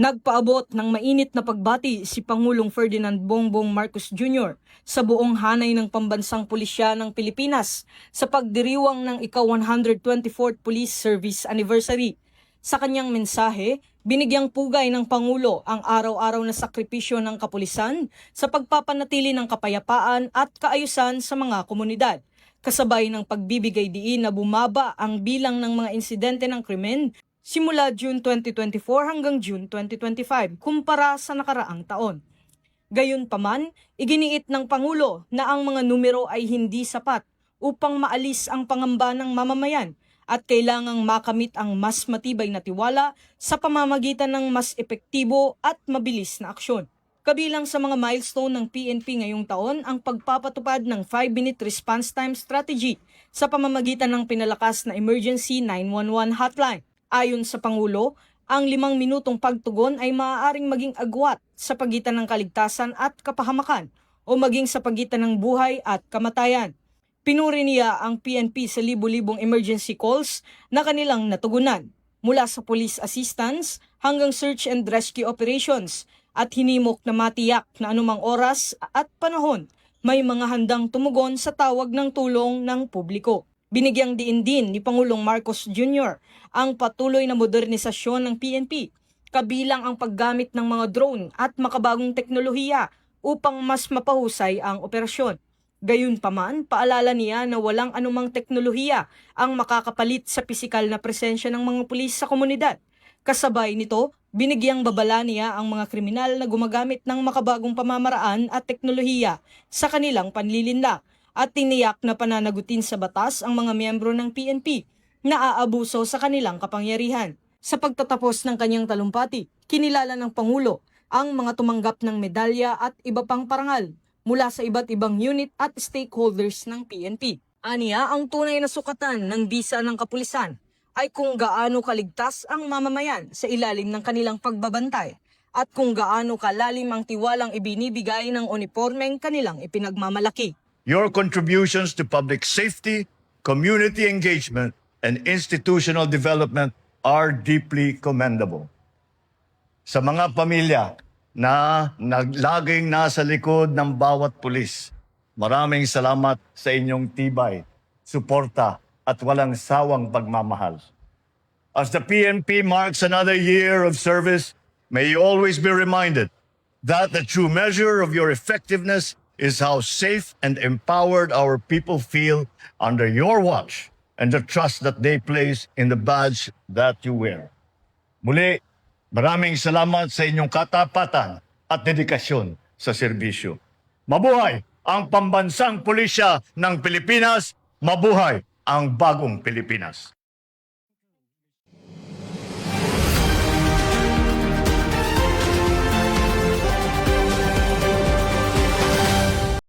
Nagpaabot ng mainit na pagbati si Pangulong Ferdinand Bongbong Marcos Jr. sa buong hanay ng pambansang pulisya ng Pilipinas sa pagdiriwang ng ika-124th Police Service Anniversary. Sa kanyang mensahe, binigyang pugay ng Pangulo ang araw-araw na sakripisyo ng kapulisan sa pagpapanatili ng kapayapaan at kaayusan sa mga komunidad, kasabay ng pagbibigay diin na bumaba ang bilang ng mga insidente ng krimen simula June 2024 hanggang June 2025 kumpara sa nakaraang taon. Gayunpaman, iginiit ng Pangulo na ang mga numero ay hindi sapat upang maalis ang pangamba ng mamamayan at kailangang makamit ang mas matibay na tiwala sa pamamagitan ng mas epektibo at mabilis na aksyon. Kabilang sa mga milestone ng PNP ngayong taon ang pagpapatupad ng 5-minute response time strategy sa pamamagitan ng pinalakas na emergency 911 hotline. Ayon sa Pangulo, ang 5 minutong pagtugon ay maaaring maging agwat sa pagitan ng kaligtasan at kapahamakan o maging sa pagitan ng buhay at kamatayan. Pinuri niya ang PNP sa libu-libong emergency calls na kanilang natugunan, mula sa police assistance hanggang search and rescue operations, at hinimok na matiyak na anumang oras at panahon may mga handang tumugon sa tawag ng tulong ng publiko. Binigyang diin din ni Pangulong Marcos Jr. ang patuloy na modernisasyon ng PNP, kabilang ang paggamit ng mga drone at makabagong teknolohiya upang mas mapahusay ang operasyon. Gayunpaman, paalala niya na walang anumang teknolohiya ang makakapalit sa pisikal na presensya ng mga pulis sa komunidad. Kasabay nito, binigyang babala niya ang mga kriminal na gumagamit ng makabagong pamamaraan at teknolohiya sa kanilang panlilinlang, at tiniyak na pananagutin sa batas ang mga miyembro ng PNP na aabuso sa kanilang kapangyarihan. Sa pagtatapos ng kanyang talumpati, kinilala ng Pangulo ang mga tumanggap ng medalya at iba pang parangal mula sa iba't ibang unit at stakeholders ng PNP. Aniya, ang tunay na sukatan ng bisa ng kapulisan ay kung gaano kaligtas ang mamamayan sa ilalim ng kanilang pagbabantay at kung gaano kalalim ang tiwalang ibinibigay ng unipormeng kanilang ipinagmamalaki. Your contributions to public safety, community engagement, and institutional development are deeply commendable. Sa mga pamilya na laging nasa likod ng bawat pulis, maraming salamat sa inyong tibay, suporta at walang sawang pagmamahal. As the PNP marks another year of service, may you always be reminded that the true measure of your effectiveness is how safe and empowered our people feel under your watch and the trust that they place in the badge that you wear. Muli, maraming salamat sa inyong katapatan at dedikasyon sa serbisyo. Mabuhay ang pambansang pulisya ng Pilipinas! Mabuhay ang bagong Pilipinas!